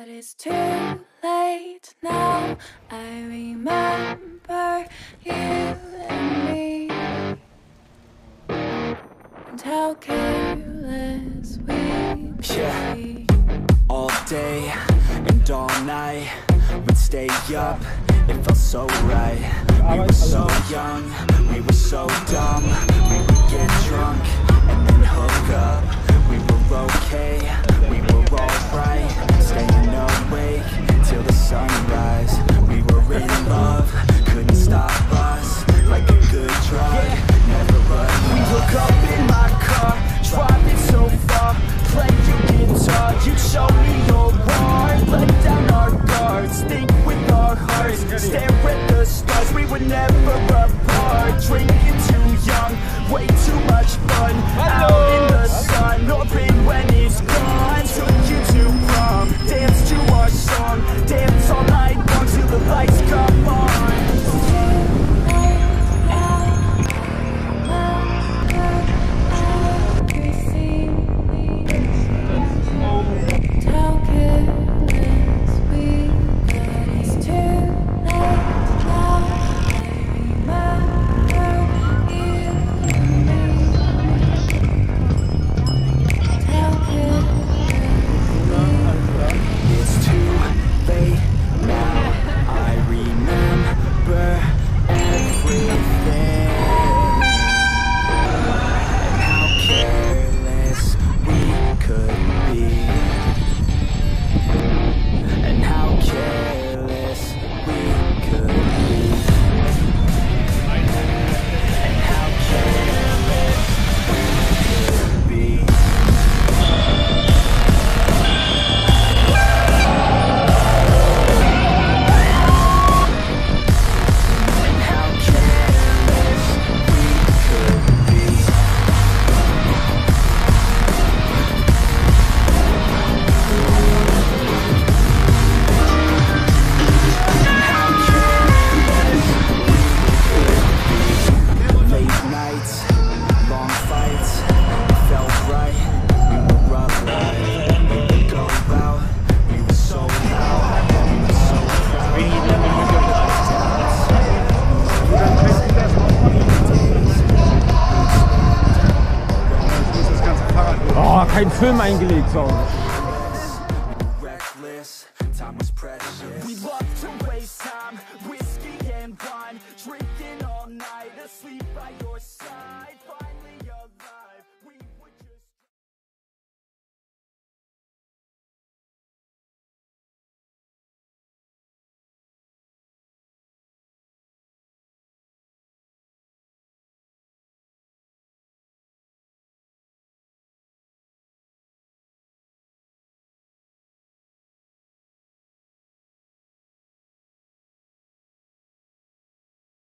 But it's too late now. I remember you and me, and how careless we could be. All day and all night, we'd stay up, it felt so right. We were so young, we were so dumb. We would get drunk and then hook up. We were okay, we were alright, staying awake till the sunrise. We were in love, couldn't stop us, like a good drug, never run. We woke up in my car, driving so far, playing guitar. You show me your heart, let down our guards, think with our hearts, stare at the stars. We were never apart, drinking too young, way too much fun. Out in the sun, open when it's gone. Took you to prom, dance to our song, dance all night long till the lights come on. Kein Film eingelegt, so. Reckless, time was precious. We love to waste time.